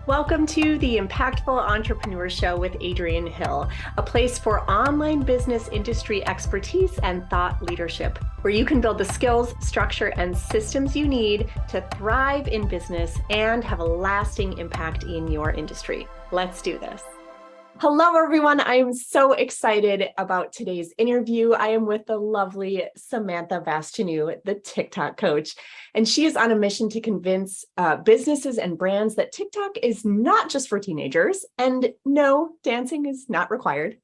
Welcome to the Impactful Entrepreneur Show with Adrienne Hill, a place for online business industry expertise and thought leadership, where you can build the skills, structure, and systems you need to thrive in business and have a lasting impact in your industry. Let's do this. Hello, everyone. I am so excited about today's interview. I am with the lovely Samantha Vlasceanu, the TikTok coach, and she is on a mission to convince businesses and brands that TikTok is not just for teenagers, and no, dancing is not required.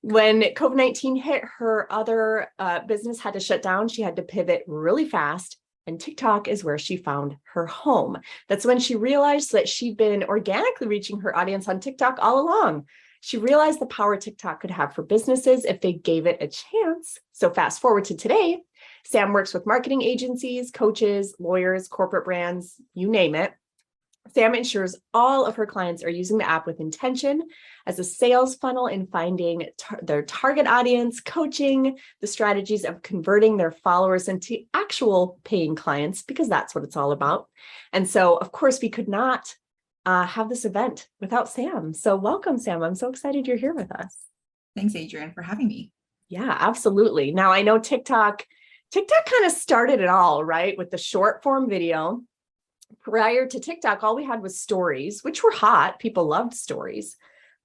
When COVID-19 hit, her other business had to shut down. She had to pivot really fast, and TikTok is where she found her home. That's when she realized that she'd been organically reaching her audience on TikTok all along. She realized the power TikTok could have for businesses if they gave it a chance. So fast forward to today, Sam works with marketing agencies, coaches, lawyers, corporate brands, you name it. Sam ensures all of her clients are using the app with intention as a sales funnel in finding their target audience, coaching the strategies of converting their followers into actual paying clients, because that's what it's all about. And so, of course, we could not have this event without Sam. So welcome, Sam. I'm so excited you're here with us. Thanks, Adrienne, for having me. Yeah, absolutely. Now, I know TikTok kind of started it all, right? With the short form video. Prior to TikTok, all we had was stories, which were hot. People loved stories,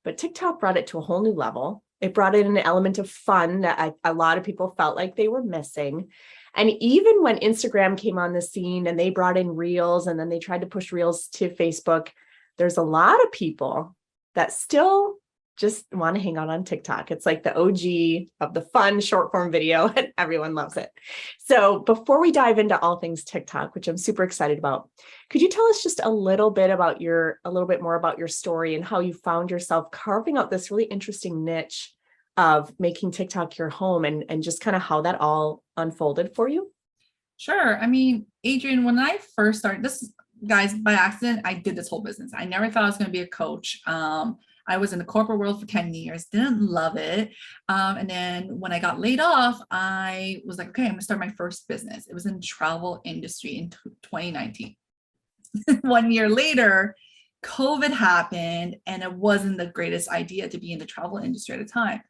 but TikTok brought it to a whole new level. It brought in an element of fun that a lot of people felt like they were missing. And even when Instagram came on the scene and they brought in Reels and then they tried to push Reels to Facebook, there's a lot of people that still just want to hang out on TikTok. It's like the OG of the fun short form video and everyone loves it. So before we dive into all things TikTok, which I'm super excited about, could you tell us just a little bit more about your story and how you found yourself carving out this really interesting niche of making TikTok your home and just kind of how that all unfolded for you? Sure. I mean, Adrienne, when I first started this, guys, by accident, I did this whole business. I never thought I was going to be a coach. I was in the corporate world for 10 years, didn't love it. And then when I got laid off, I was like, okay, I'm going to start my first business. It was in travel industry in 2019. 1 year later, COVID happened and it wasn't the greatest idea to be in the travel industry at the time.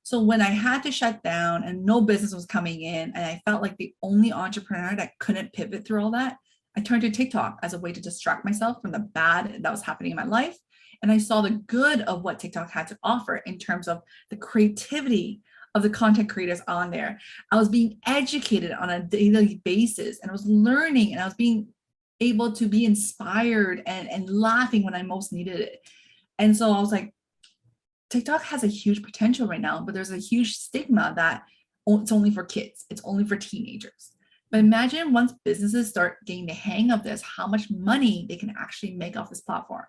So when I had to shut down and no business was coming in, and I felt like the only entrepreneur that couldn't pivot through all that, I turned to TikTok as a way to distract myself from the bad that was happening in my life. And I saw the good of what TikTok had to offer in terms of the creativity of the content creators on there. I was being educated on a daily basis, and I was learning, and I was being able to be inspired and laughing when I most needed it. And so I was like, TikTok has a huge potential right now, but there's a huge stigma that it's only for kids. It's only for teenagers. But imagine once businesses start getting the hang of this, how much money they can actually make off this platform.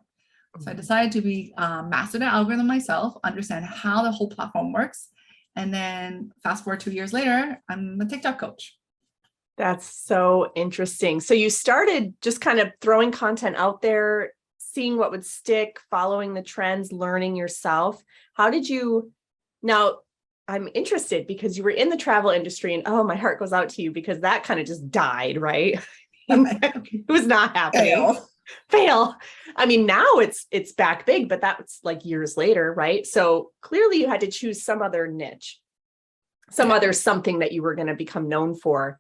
So I decided to master the algorithm myself, understand how the whole platform works. And then fast forward 2 years later, I'm a TikTok coach. That's so interesting. So you started just kind of throwing content out there, seeing what would stick, following the trends, learning yourself. Now I'm interested because you were in the travel industry and oh, my heart goes out to you because that kind of just died, right? It was not happening. Fail. I mean, now it's back big, but that's like years later, right? So clearly you had to choose some other niche, other something that you were going to become known for.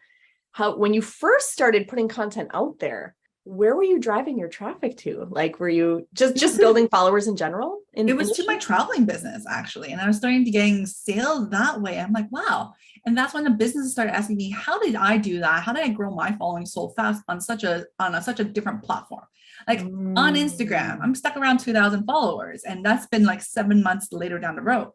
When you first started putting content out there, where were you driving your traffic to? Like, were you just building followers in general? It was to my traveling business, actually. And I was starting to getting sales that way. I'm like, wow. And that's when the businesses started asking me, how did I do that? How did I grow my following so fast on such a different platform? Like on Instagram, I'm stuck around 2,000 followers. And that's been like 7 months later down the road.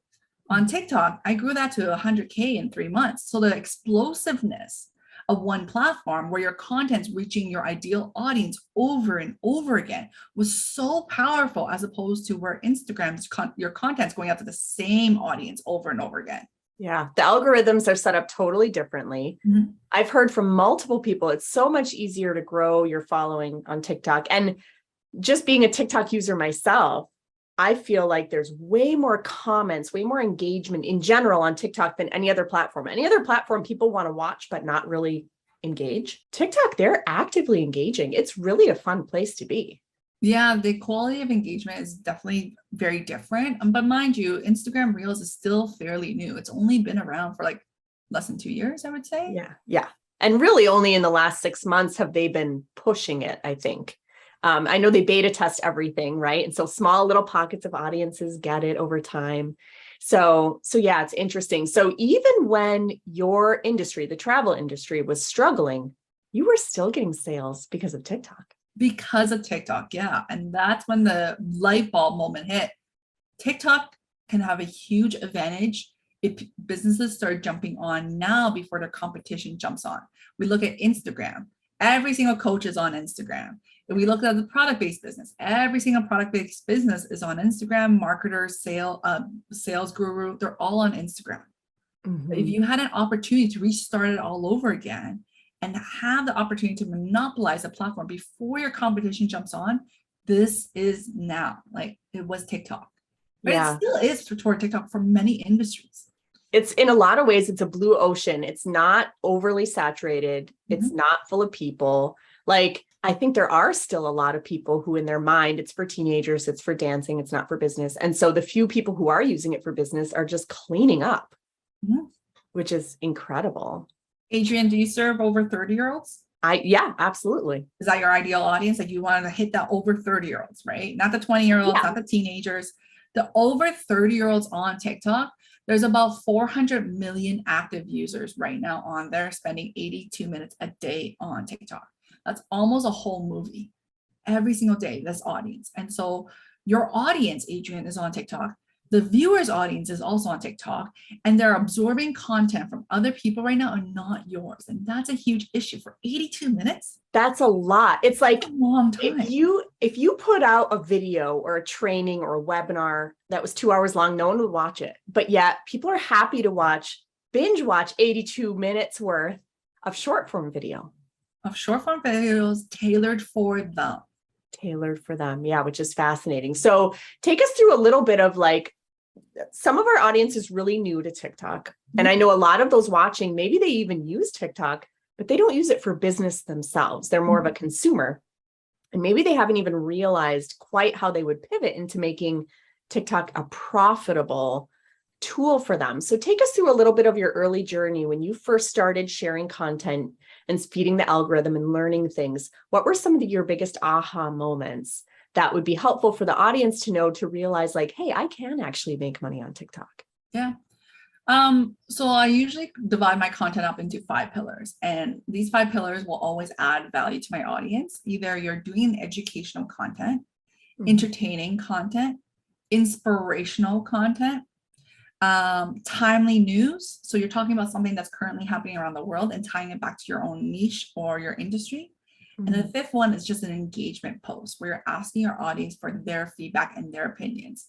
On TikTok, I grew that to 100K in 3 months. So the explosiveness of one platform where your content's reaching your ideal audience over and over again was so powerful, as opposed to where Instagram's your content's going out to the same audience over and over again. Yeah, the algorithms are set up totally differently. Mm-hmm. I've heard from multiple people, it's so much easier to grow your following on TikTok. And just being a TikTok user myself, I feel like there's way more comments, way more engagement in general on TikTok than any other platform. Any other platform people want to watch, but not really engage. TikTok, they're actively engaging. It's really a fun place to be. Yeah, the quality of engagement is definitely very different. But mind you, Instagram Reels is still fairly new. It's only been around for like less than 2 years, I would say. Yeah. Yeah. And really only in the last 6 months have they been pushing it, I think. I know they beta test everything, right? And so small little pockets of audiences get it over time. So yeah, it's interesting. So even when your industry, the travel industry, was struggling, you were still getting sales because of TikTok. Because of TikTok, yeah. And that's when the light bulb moment hit. TikTok can have a huge advantage if businesses start jumping on now before their competition jumps on. We look at Instagram. Every single coach is on Instagram. If we look at the product-based business, every single product-based business is on Instagram. Marketers, sales guru, they're all on Instagram. Mm-hmm. If you had an opportunity to restart it all over again and have the opportunity to monopolize the platform before your competition jumps on, this is now. Like it was TikTok. But Yeah. it still is toward TikTok for many industries. It's in a lot of ways, it's a blue ocean. It's not overly saturated. It's Mhm. not full of people. Like, I think there are still a lot of people who in their mind, it's for teenagers, it's for dancing, it's not for business. And so the few people who are using it for business are just cleaning up, Mhm. which is incredible. Adrienne, do you serve over 30-year-olds? Yeah, absolutely. Is that your ideal audience? Like you want to hit that over 30-year-olds, right? Not the 20-year-olds, Yeah. not the teenagers, the over 30-year-olds on TikTok. There's about 400 million active users right now on there, spending 82 minutes a day on TikTok. That's almost a whole movie every single day, this audience. And so your audience, Adrienne, is on TikTok. The viewer's audience is also on TikTok, and they're absorbing content from other people right now and not yours. And that's a huge issue for 82 minutes. That's a lot. It's like a long time. If you put out a video or a training or a webinar that was 2 hours long, no one would watch it. But yet people are happy to binge watch 82 minutes worth of short form video. Of short form videos tailored for them. Tailored for them. Yeah, which is fascinating. So take us through a little bit of like, some of our audience is really new to TikTok. And I know a lot of those watching, maybe they even use TikTok, but they don't use it for business themselves. They're more of a consumer. And maybe they haven't even realized quite how they would pivot into making TikTok a profitable tool for them. So take us through a little bit of your early journey when you first started sharing content and feeding the algorithm and learning things. What were some of your biggest aha moments that would be helpful for the audience to know, to realize like, hey, I can actually make money on TikTok? Yeah. So I usually divide my content up into 5 pillars, and these 5 pillars will always add value to my audience. Either you're doing educational content, entertaining content, inspirational content, timely news. So you're talking about something that's currently happening around the world and tying it back to your own niche or your industry. And the 5th one is just an engagement post where you're asking your audience for their feedback and their opinions.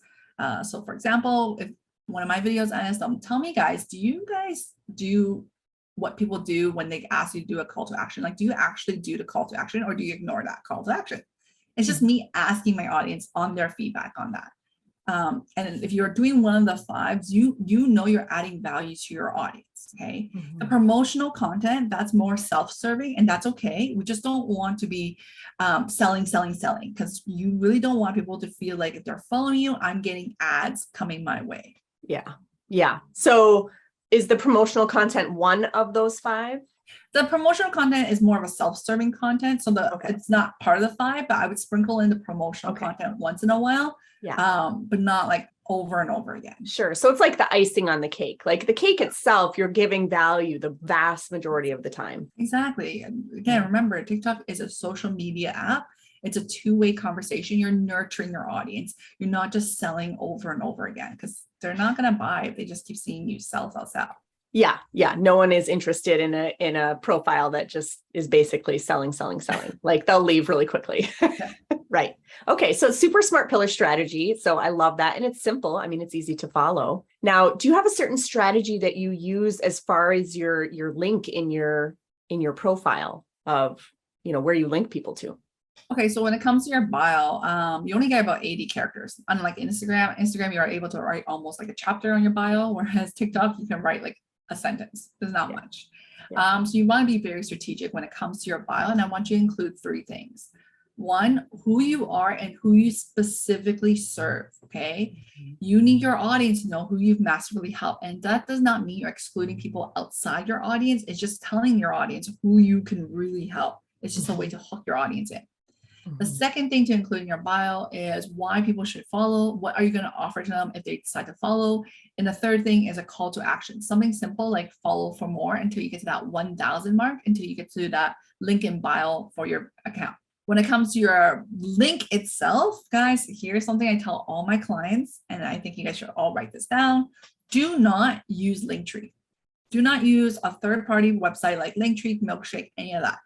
So for example, if one of my videos, I asked them, tell me guys, do you guys do what people do when they ask you to do a call to action? Like, do you actually do the call to action, or do you ignore that call to action? It's just me asking my audience on their feedback on that. And if you're doing one of the 5s, you know you're adding value to your audience, okay? The promotional content, that's more self-serving, and that's okay. We just don't want to be selling, because you really don't want people to feel like if they're following you, I'm getting ads coming my way. Yeah. So is the promotional content one of those 5? The promotional content is more of a self-serving content. So it's not part of the 5, but I would sprinkle in the promotional content once in a while. But not like over and over again. Sure. So it's like the icing on the cake. Like the cake itself, you're giving value the vast majority of the time. Exactly. And again, remember, TikTok is a social media app. It's a 2-way conversation. You're nurturing your audience. You're not just selling over and over again, because they're not going to buy if they just keep seeing you sell. Yeah. No one is interested in a profile that just is basically selling. Like they'll leave really quickly. Right. Okay. So super smart pillar strategy. So I love that. And it's simple. I mean, it's easy to follow. Now, do you have a certain strategy that you use as far as your link in your profile of, where you link people to? Okay, so when it comes to your bio, you only get about 80 characters. Unlike Instagram, you are able to write almost like a chapter on your bio, whereas TikTok, you can write like a sentence. There's not much. So you want to be very strategic when it comes to your bio, and I want you to include 3 things. One, who you are and who you specifically serve. Okay. You need your audience to know who you've massively helped. And that does not mean you're excluding people outside your audience. It's just telling your audience who you can really help. It's just a way to hook your audience in. The second thing to include in your bio is why people should follow. What are you going to offer to them if they decide to follow? And the third thing is a call to action, something simple like follow for more until you get to that 1,000 mark, until you get to that link in bio for your account. When it comes to your link itself, guys, here's something I tell all my clients, and I think you guys should all write this down. Do not use Linktree. Do not use a third-party website like Linktree, Milkshake, any of that.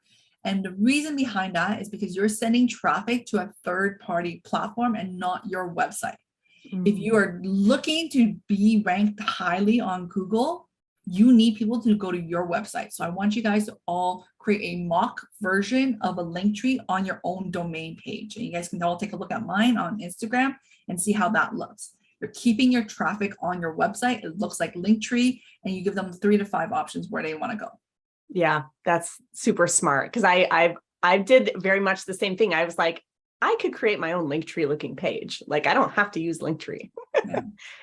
And the reason behind that is because you're sending traffic to a third-party platform and not your website. If you are looking to be ranked highly on Google, you need people to go to your website. So I want you guys to all create a mock version of a Linktree on your own domain page. And you guys can all take a look at mine on Instagram and see how that looks. You're keeping your traffic on your website. It looks like Linktree, and you give them 3 to 5 options where they want to go. Yeah, that's super smart, because I did very much the same thing. I was like, I could create my own Linktree looking page. Like, I don't have to use Linktree. Yeah.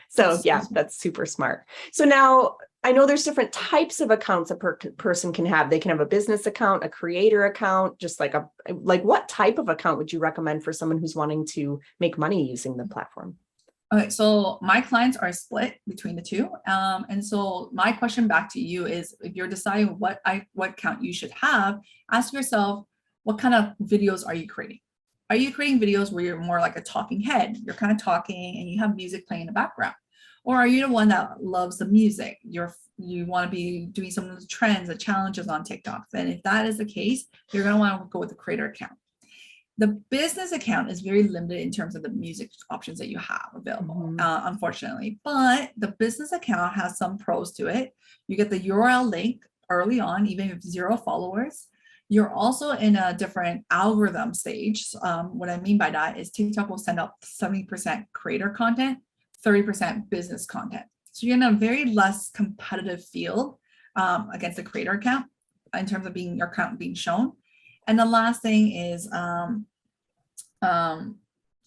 So yeah, that's super smart. So now I know there's different types of accounts a person can have. They can have a business account, a creator account, just like what type of account would you recommend for someone who's wanting to make money using the platform? Okay, so my clients are split between the two. And so my question back to you is, if you're deciding what account you should have, ask yourself, what kind of videos are you creating? Are you creating videos where you're more like a talking head? You're kind of talking and you have music playing in the background. Or are you the one that loves the music? You want to be doing some of the trends, the challenges on TikTok. And if that is the case, you're going to want to go with the creator account. The business account is very limited in terms of the music options that you have available, unfortunately. But the business account has some pros to it. You get the URL link early on, even if 0 followers. You're also in a different algorithm stage. What I mean by that is TikTok will send out 70% creator content, 30% business content. So you're in a very less competitive field against the creator account in terms of your account being shown. And the last thing is,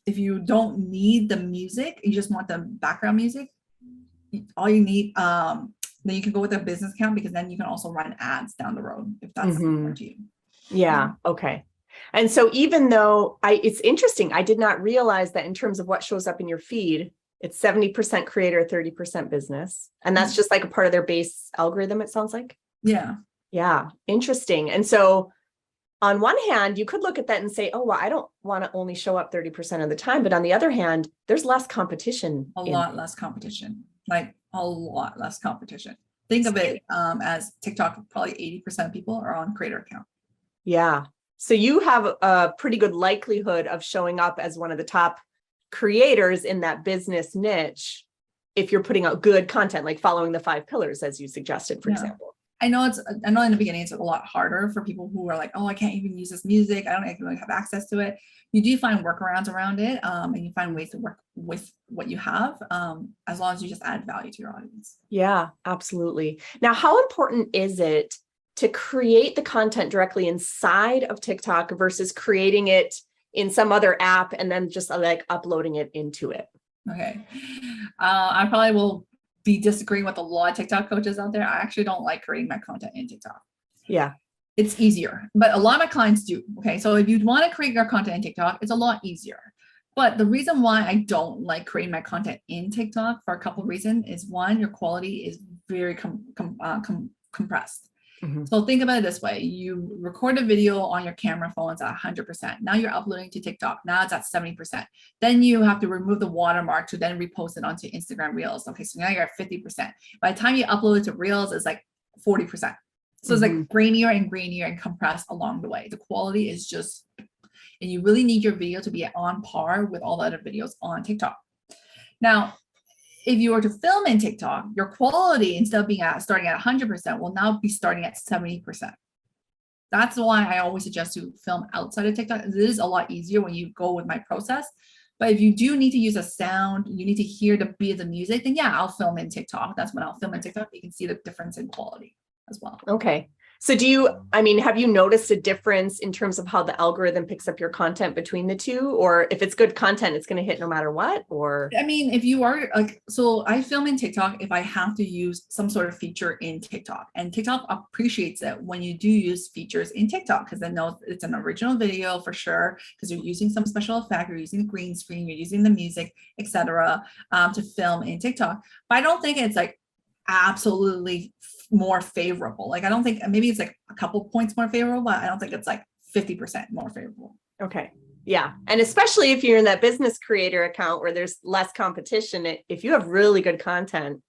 if you don't need the music, you just want the background music, all you need, then you can go with a business account, because then you can also run ads down the road if that's important to you. Yeah. Okay. And so even though it's interesting, I did not realize that in terms of what shows up in your feed, it's 70% creator, 30% business. And that's just like a part of their base algorithm, it sounds like. Yeah. Yeah. Interesting. And so on one hand, you could look at that and say, oh, well, I don't want to only show up 30% of the time. But on the other hand, there's less competition. A lot less competition, like a lot less competition. Think of it as TikTok, probably 80% of people are on creator account. Yeah. So you have a pretty good likelihood of showing up as one of the top creators in that business niche if you're putting out good content, like following the 5 pillars, as you suggested, for example. I know in the beginning it's a lot harder for people who are like, oh, I can't even use this music. I don't even have access to it. You do find workarounds around it, and you find ways to work with what you have, as long as you just add value to your audience. Yeah, absolutely. Now, how important is it to create the content directly inside of TikTok versus creating it in some other app and then just like uploading it into it? Okay. I probably will be disagreeing with a lot of TikTok coaches out there. I actually don't like creating my content in TikTok. Yeah. It's easier, but a lot of my clients do. Okay. So if you want to create your content in TikTok, it's a lot easier. But the reason why I don't like creating my content in TikTok, for a couple of reasons, is one, your quality is very compressed. So think about it this way. You record a video on your camera phones at 100%. Now you're uploading to TikTok. Now it's at 70%. Then you have to remove the watermark to then repost it onto Instagram Reels. Okay, so now you're at 50%. By the time you upload it to Reels, it's like 40%. So it's like grainier and grainier and compressed along the way. The quality is just, and you really need your video to be on par with all the other videos on TikTok. Now, if you were to film in TikTok, your quality, instead of being starting at 100%, will now be starting at 70%. That's why I always suggest to film outside of TikTok. It is a lot easier when you go with my process. But if you do need to use a sound, you need to hear the beat of the music, then yeah, I'll film in TikTok. That's when I'll film in TikTok. You can see the difference in quality as well. Okay. So have you noticed a difference in terms of how the algorithm picks up your content between the two? Or if it's good content, it's going to hit no matter what? Or I mean, if you are like, so I film in TikTok if I have to use some sort of feature in TikTok, and TikTok appreciates it when you do use features in TikTok, because they know it's an original video for sure, because you're using some special effect, you're using the green screen, you're using the music, etc., to film in TikTok. But I don't think it's like absolutely more favorable. Like, I don't think, maybe it's like a couple points more favorable, but I don't think it's like 50% more favorable. okay. Yeah. And especially if you're in that business creator account where there's less competition, if you have really good content,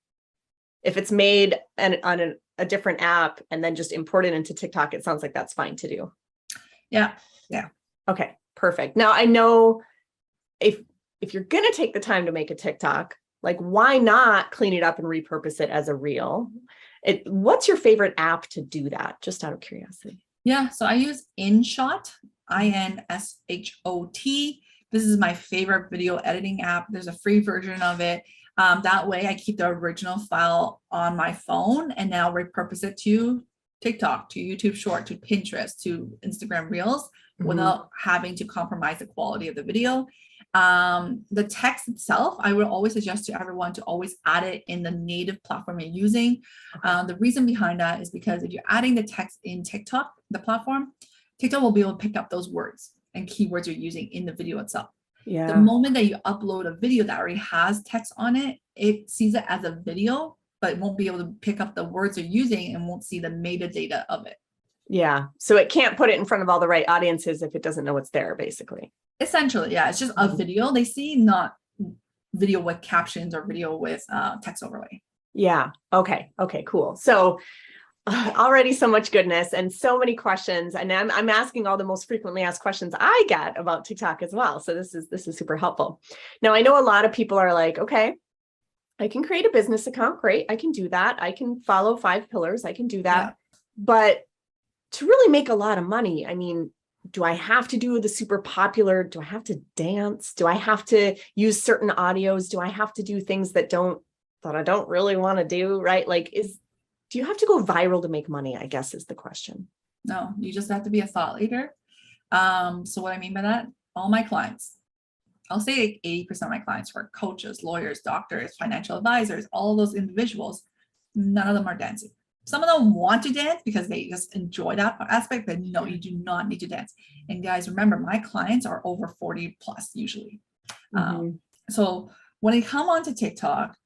if it's made on a different app and then just imported into TikTok, it sounds like that's fine to do. Yeah. Yeah. Okay, perfect. Now I know if you're going to take the time to make a TikTok, like why not clean it up and repurpose it as a reel? What's your favorite app to do that? Just out of curiosity. Yeah, so I use InShot, InShot. This is my favorite video editing app. There's a free version of it. That way I keep the original file on my phone and now repurpose it to TikTok, to YouTube Short, to Pinterest, to Instagram Reels, without having to compromise the quality of the video. The text itself, I would always suggest to everyone to always add it in the native platform you're using. The reason behind that is because if you're adding the text in TikTok, the platform, TikTok will be able to pick up those words and keywords you're using in the video itself. Yeah. The moment that you upload a video that already has text on it, it sees it as a video, but it won't be able to pick up the words you're using and won't see the metadata of it. Yeah. So it can't put it in front of all the right audiences if it doesn't know it's there, basically. Essentially, yeah, it's just a video. They see not video with captions or video with text overlay. Yeah. Okay. Okay, cool. So already so much goodness and so many questions. And I'm asking all the most frequently asked questions I get about TikTok as well. So this is super helpful. Now, I know a lot of people are like, okay, I can create a business account. Great. I can do that. I can follow 5 pillars. I can do that. Yeah. But to really make a lot of money, I mean, do I have to do the super popular? Do I have to dance? Do I have to use certain audios? Do I have to do things that I don't really want to do? Right? Like, do you have to go viral to make money? I guess is the question. No, you just have to be a thought leader. So what I mean by that, all my clients, I'll say like 80% of my clients were coaches, lawyers, doctors, financial advisors, all of those individuals. None of them are dancing. Some of them want to dance because they just enjoy that aspect, but no, you do not need to dance. And guys, remember, my clients are over 40 plus usually. So when they come onto TikTok,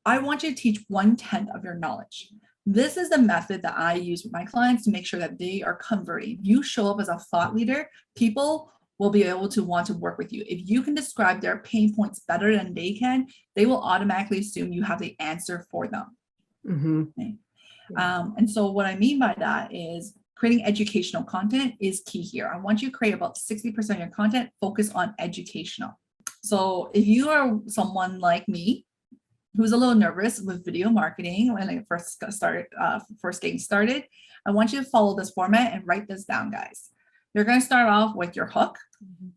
I want you to teach 1/10 of your knowledge. This is the method that I use with my clients to make sure that they are converting. If you show up as a thought leader, people will be able to want to work with you. If you can describe their pain points better than they can, they will automatically assume you have the answer for them. Okay. And so what I mean by that is creating educational content is key here. I want you to create about 60% of your content focused on educational. So if you are someone like me, who's a little nervous with video marketing when I first getting started, I want you to follow this format and write this down, guys. You're going to start off with your hook.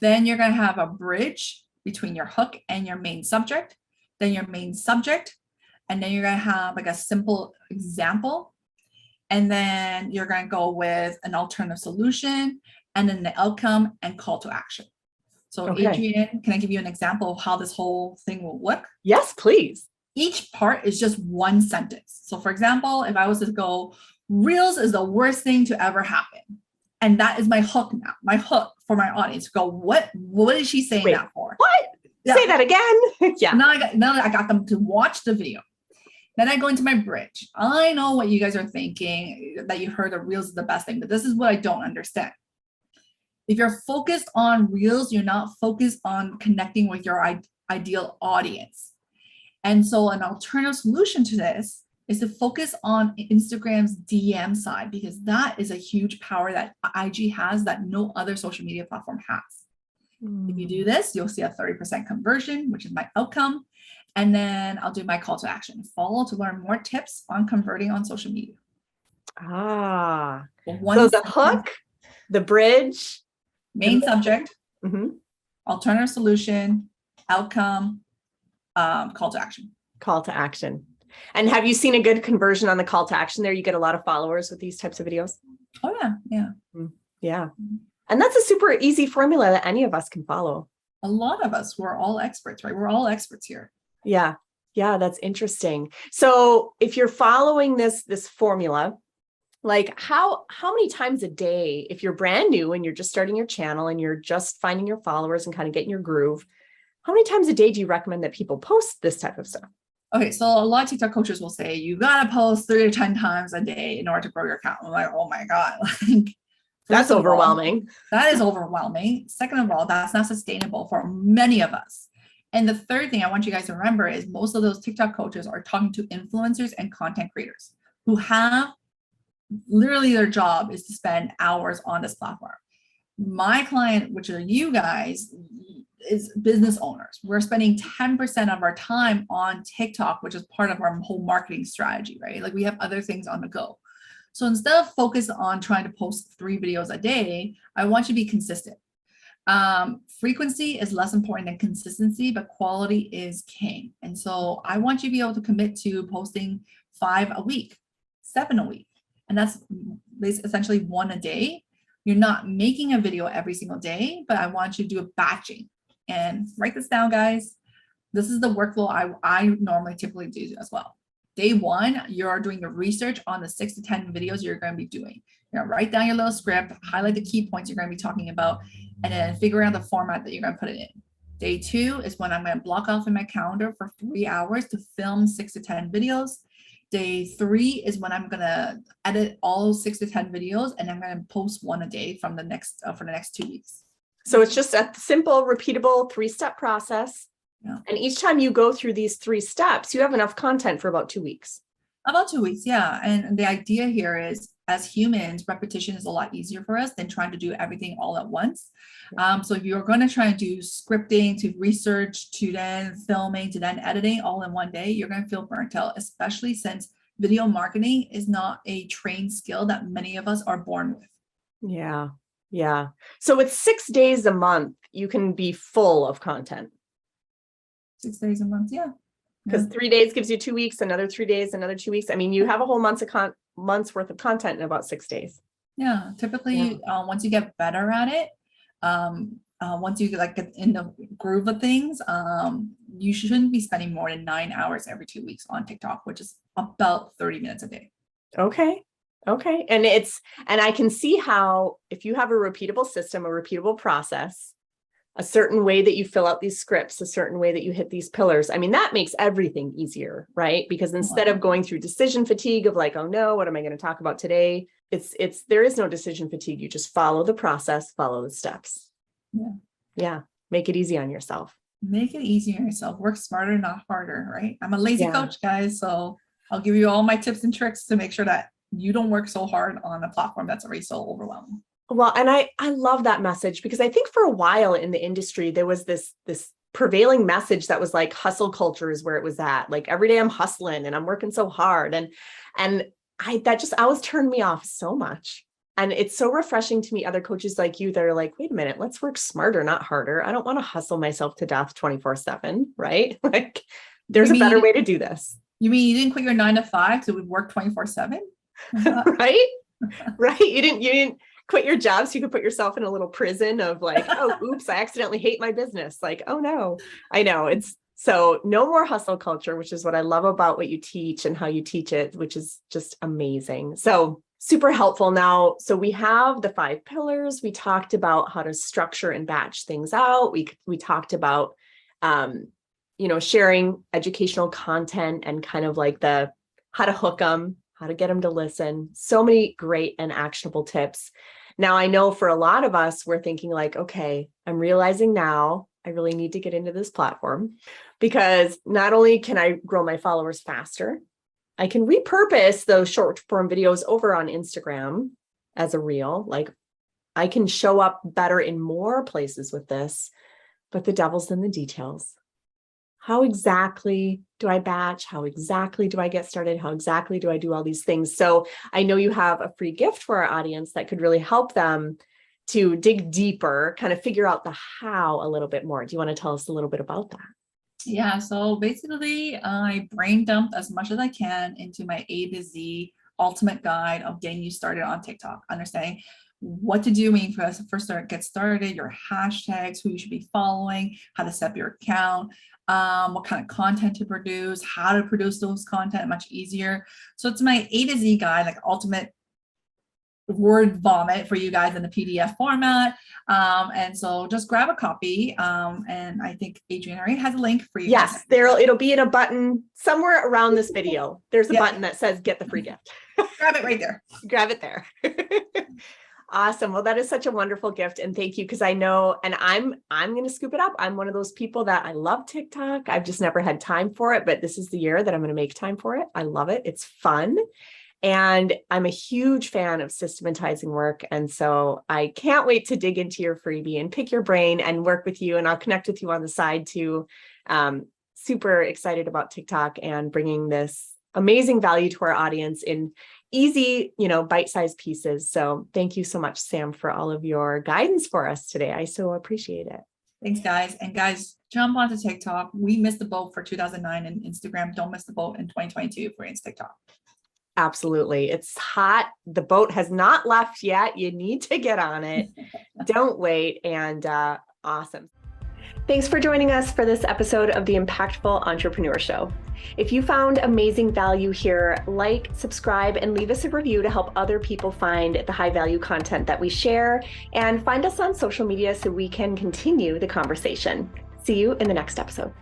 Then you're going to have a bridge between your hook and your main subject, then your main subject, and then you're going to have like a simple example. And then you're going to go with an alternative solution and then the outcome and call to action. So Adrienne, can I give you an example of how this whole thing will look? Yes, please. Each part is just one sentence. So for example, if I was to go, Reels is the worst thing to ever happen. And that is my hook now, my hook for my audience. Go, what is she saying that for? What? Yeah. Say that again. Yeah. Now I got them to watch the video. Then I go into my bridge. I know what you guys are thinking, that you heard that Reels is the best thing, but this is what I don't understand. If you're focused on Reels, you're not focused on connecting with your ideal audience. And so an alternative solution to this is to focus on Instagram's DM side, because that is a huge power that IG has that no other social media platform has. If you do this, you'll see a 30% conversion, which is my outcome. And then I'll do my call to action. Follow to learn more tips on converting on social media. So the hook, the bridge, main subject, alternative solution, outcome, call to action. Call to action. And have you seen a good conversion on the call to action there? You get a lot of followers with these types of videos? Oh yeah, yeah. Yeah. And that's a super easy formula that any of us can follow. A lot of us, we're all experts, right? We're all experts here. Yeah. Yeah, that's interesting. So if you're following this formula, like how many times a day, if you're brand new and you're just starting your channel and you're just finding your followers and kind of getting your groove, how many times a day do you recommend that people post this type of stuff? Okay, so a lot of TikTok coaches will say you gotta post 3 to 10 times a day in order to grow your account. I'm like, oh my God, like that's overwhelming. That is overwhelming. Second of all, that's not sustainable for many of us. And the third thing I want you guys to remember is most of those TikTok coaches are talking to influencers and content creators who have literally their job is to spend hours on this platform. My client, which are you guys, is business owners. We're spending 10% of our time on TikTok, which is part of our whole marketing strategy, right? Like we have other things on the go. So instead of focus on trying to post 3 videos a day, I want you to be consistent. Frequency is less important than consistency, but quality is king. And so I want you to be able to commit to posting 5 a week, 7 a week. And that's essentially 1 a day. You're not making a video every single day, but I want you to do a batching. And write this down, guys. This is the workflow I normally typically do as well. Day 1, you're doing your research on the 6 to 10 videos you're going to be doing. You're going to write down your little script, highlight the key points you're going to be talking about, and then figure out the format that you're going to put it in. Day 2 is when I'm going to block off in my calendar for 3 hours to film 6 to 10 videos. Day 3 is when I'm going to edit all 6 to 10 videos, and I'm going to post 1 a day from the next for the next 2 weeks. So it's just a simple, repeatable 3-step process. Yeah. And each time you go through these 3 steps, you have enough content for about 2 weeks. About 2 weeks, yeah. And the idea here is, as humans, repetition is a lot easier for us than trying to do everything all at once. So if you're going to try and do scripting, to research, to then filming, to then editing all in one day, you're going to feel burnt out, especially since video marketing is not a trained skill that many of us are born with. Yeah. Yeah. So with 6 days a month, you can be full of content. 6 days a month, yeah. Because 3 days gives you 2 weeks, another 3 days, another 2 weeks. I mean, you have a whole month's worth of content in about 6 days. Yeah, typically, once you get better at it, once you get in the groove of things, you shouldn't be spending more than 9 hours every 2 weeks on TikTok, which is about 30 minutes a day. Okay. And I can see how if you have a repeatable system, a repeatable process, a certain way that you fill out these scripts, a certain way that you hit these pillars, I mean, that makes everything easier, right? Because instead of going through decision fatigue of like, oh no, what am I going to talk about today? There is no decision fatigue. You just follow the process, follow the steps. Yeah. Make it easy on yourself. Make it easy on yourself. Work smarter, not harder, right? I'm a lazy coach, guys. So I'll give you all my tips and tricks to make sure that you don't work so hard on a platform that's already so overwhelming. Well, and I love that message, because I think for a while in the industry, there was this prevailing message that was like hustle culture is where it was at. Like every day I'm hustling and I'm working so hard. And that just always turned me off so much. And it's so refreshing to meet other coaches like you that are like, wait a minute, let's work smarter, not harder. I don't want to hustle myself to death 24/7, right? Like there's a better way to do this. You mean you didn't quit your 9 to 5 so we work 24/7? Right? Right. You didn't quit your job so you could put yourself in a little prison of like, oh, oops, I accidentally hate my business. Like, oh no, I know. It's so no more hustle culture, which is what I love about what you teach and how you teach it, which is just amazing. So super helpful. Now, so we have the 5 pillars. We talked about how to structure and batch things out. We talked about, sharing educational content and kind of like how to hook them, how to get them to listen. So many great and actionable tips. Now, I know for a lot of us, we're thinking like, okay, I'm realizing now I really need to get into this platform, because not only can I grow my followers faster, I can repurpose those short form videos over on Instagram as a reel. Like I can show up better in more places with this, but the devil's in the details. How exactly do I batch? How exactly do I get started? How exactly do I do all these things? So I know you have a free gift for our audience that could really help them to dig deeper, kind of figure out the how a little bit more. Do you want to tell us a little bit about that? Yeah, so basically I brain dumped as much as I can into my A to Z ultimate guide of getting you started on TikTok, understanding what to do when you get started, your hashtags, who you should be following, how to set up your account, what kind of content to produce, how to produce those content much easier. So it's my A to Z guide, like ultimate word vomit for you guys in the PDF format. And so just grab a copy. And I think Adrienne already has a link for you. Yes, it'll be in a button somewhere around this video. There's a button that says get the free gift. Grab it right there. Grab it there. Awesome. Well, that is such a wonderful gift. And thank you. Because I know, and I'm going to scoop it up. I'm one of those people that I love TikTok. I've just never had time for it, but this is the year that I'm going to make time for it. I love it. It's fun. And I'm a huge fan of systematizing work. And so I can't wait to dig into your freebie and pick your brain and work with you. And I'll connect with you on the side too. Super excited about TikTok and bringing this amazing value to our audience in easy, bite-sized pieces. So thank you so much, Sam, for all of your guidance for us today. I so appreciate it. Thanks, guys. And guys, jump onto TikTok. We missed the boat for 2009 and Instagram. Don't miss the boat in 2022 for TikTok. Absolutely. It's hot. The boat has not left yet. You need to get on it. Don't wait. And awesome. Thanks for joining us for this episode of the Impactful Entrepreneur Show. If you found amazing value here, like, subscribe, and leave us a review to help other people find the high value content that we share, and find us on social media so we can continue the conversation. See you in the next episode.